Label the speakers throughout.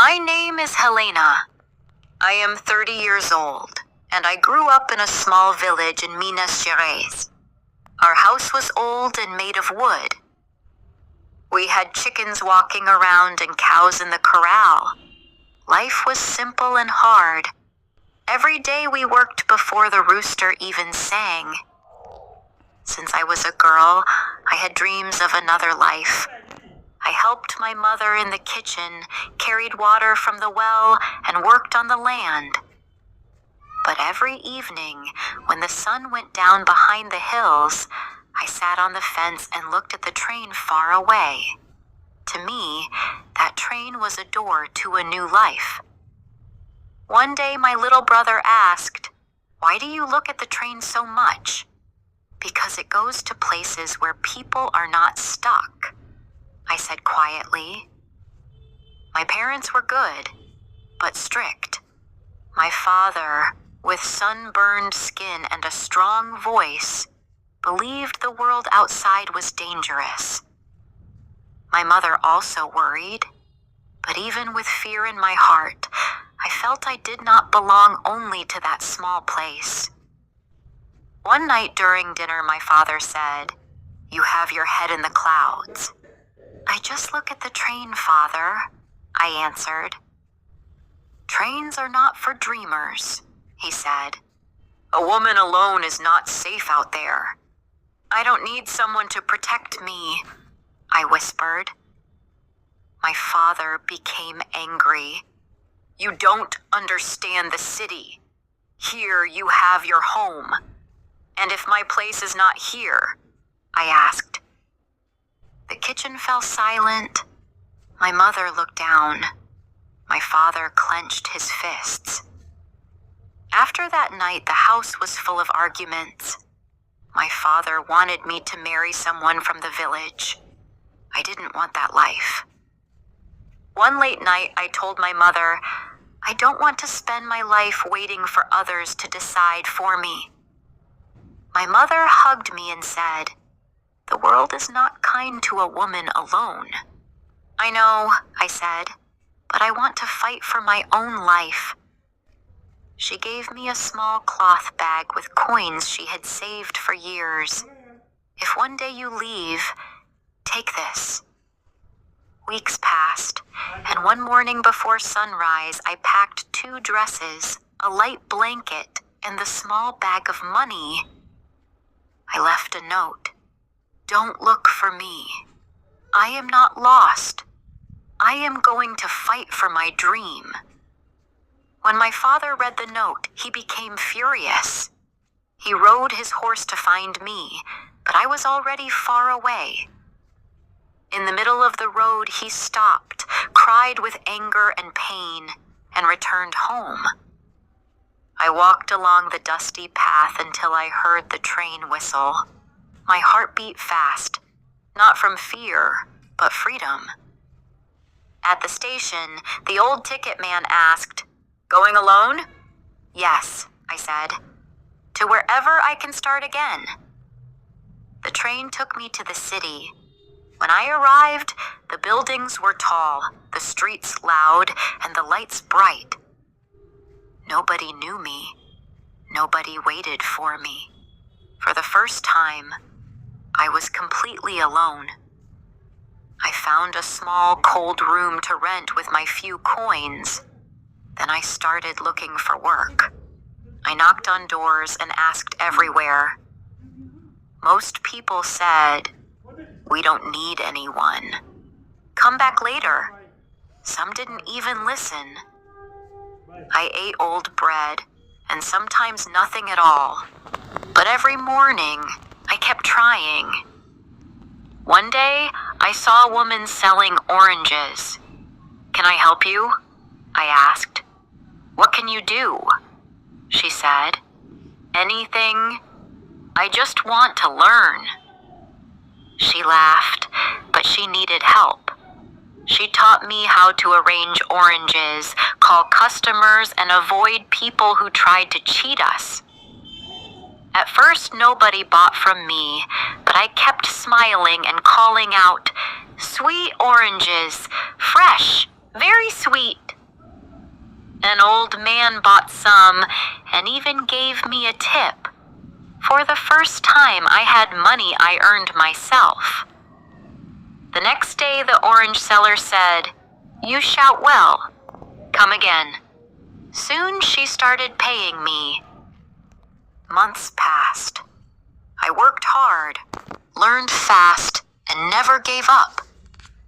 Speaker 1: My name is Helena. I am 30 years old, and I grew up in a small village in Minas Gerais. Our house was old and made of wood. We had chickens walking around and cows in the corral. Life was simple and hard. Every day we worked before the rooster even sang. Since I was a girl, I had dreams of another life. I helped my mother in the kitchen, carried water from the well, and worked on the land. But every evening, when the sun went down behind the hills, I sat on the fence and looked at the train far away. To me, that train was a door to a new life. One day my little brother asked, "Why do you look at the train so much?" "Because it goes to places where people are not stuck," I said quietly. My parents were good, but strict. My father, with sunburned skin and a strong voice, believed the world outside was dangerous. My mother also worried, but even with fear in my heart, I felt I did not belong only to that small place. One night during dinner, my father said, "You have your head in the clouds." "I just look at the train, Father," I answered. "Trains are not for dreamers," he said. "A woman alone is not safe out there." "I don't need someone to protect me," I whispered. My father became angry. "You don't understand the city. Here you have your home. And if my place is not here?" I asked. The kitchen fell silent. My mother looked down. My father clenched his fists. After that night, the house was full of arguments. My father wanted me to marry someone from the village. I didn't want that life. One late night, I told my mother, "I don't want to spend my life waiting for others to decide for me." My mother hugged me and said, "The world is not kind to a woman alone." "I know," I said, "but I want to fight for my own life." She gave me a small cloth bag with coins she had saved for years. "If one day you leave, take this." Weeks passed, and one morning before sunrise, I packed 2 dresses, a light blanket, and the small bag of money. I left a note. "Don't look for me. I am not lost. I am going to fight for my dream." When my father read the note, he became furious. He rode his horse to find me, but I was already far away. In the middle of the road, he stopped, cried with anger and pain, and returned home. I walked along the dusty path until I heard the train whistle. My heart beat fast, not from fear, but freedom. At the station, the old ticket man asked, "Going alone?" "Yes," I said. "To wherever I can start again." The train took me to the city. When I arrived, the buildings were tall, the streets loud, and the lights bright. Nobody knew me. Nobody waited for me. For the first time, I was completely alone. I found a small, cold room to rent with my few coins. Then I started looking for work. I knocked on doors and asked everywhere. Most people said, "We don't need anyone. Come back later." Some didn't even listen. I ate old bread, and sometimes nothing at all. But every morning, I kept trying. One day, I saw a woman selling oranges. "Can I help you?" I asked. "What can you do?" She said, "Anything. I just want to learn." She laughed, but she needed help. She taught me how to arrange oranges, call customers, and avoid people who tried to cheat us. At first, nobody bought from me, but I kept smiling and calling out, "Sweet oranges, fresh, very sweet." An old man bought some and even gave me a tip. For the first time, I had money I earned myself. The next day, the orange seller said, "You shout well. Come again." Soon she started paying me. Months passed. I worked hard, learned fast, and never gave up.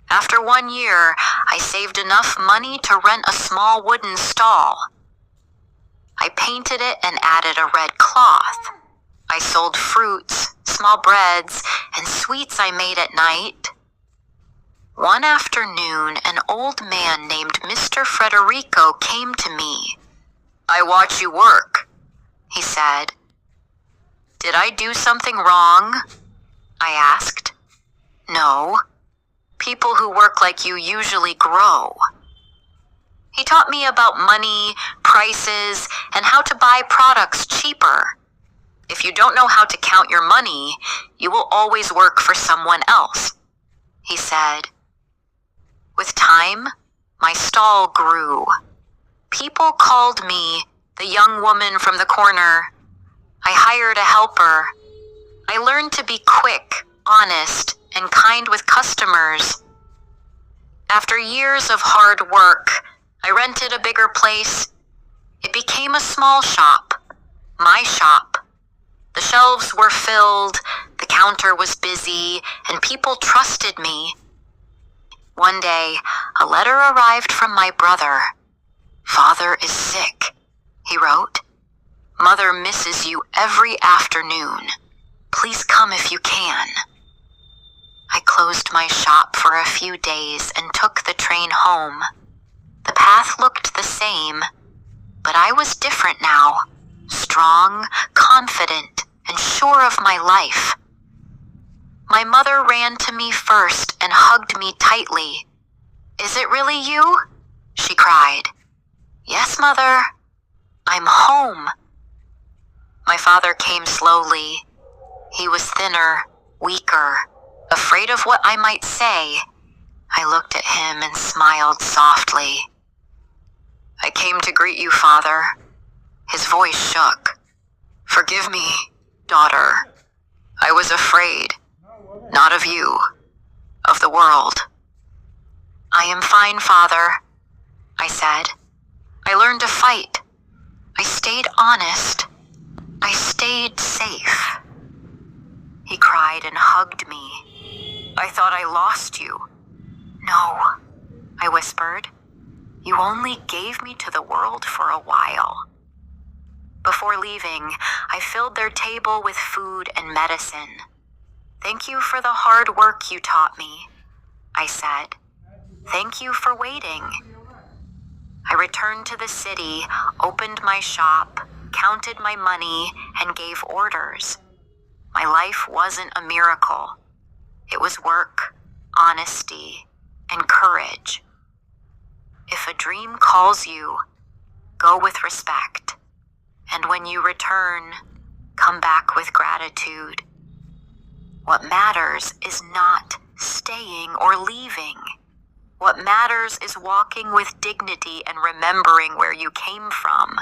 Speaker 1: After 1 year, I saved enough money to rent a small wooden stall. I painted it and added a red cloth. I sold fruits, small breads, and sweets I made at night. One afternoon, an old man named Mr. Federico came to me. "I watch you work," he said. "Did I do something wrong?" I asked. "No. People who work like you usually grow." He taught me about money, prices, and how to buy products cheaper. If you don't know how to count your money, you will always work for someone else, he said. With time, my stall grew. People called me the young woman from the corner. I hired a helper. I learned to be quick, honest, and kind with customers. After years of hard work, I rented a bigger place. It became a small shop, my shop. The shelves were filled, the counter was busy, and people trusted me. One day, a letter arrived from my brother. "Father is sick," he wrote. "Mother misses you every afternoon. Please come if you can." I closed my shop for a few days and took the train home. The path looked the same, but I was different now, strong, confident, and sure of my life. My mother ran to me first and hugged me tightly. "Is it really you?" she cried. "Yes, Mother. I'm home." My father came slowly. He was thinner, weaker, afraid of what I might say. I looked at him and smiled softly. "I came to greet you, Father." His voice shook. "Forgive me, daughter. I was afraid, not of you, of the world." "I am fine, Father," I said. "I learned to fight. I stayed honest. I stayed safe." He cried and hugged me. "I thought I lost you." "No," I whispered. "You only gave me to the world for a while." Before leaving, I filled their table with food and medicine. "Thank you for the hard work you taught me," I said. "Thank you for waiting." I returned to the city, opened my shop, counted my money, and gave orders. My life wasn't a miracle. It was work, honesty, and courage. If a dream calls you, go with respect. And when you return, come back with gratitude. What matters is not staying or leaving. What matters is walking with dignity and remembering where you came from.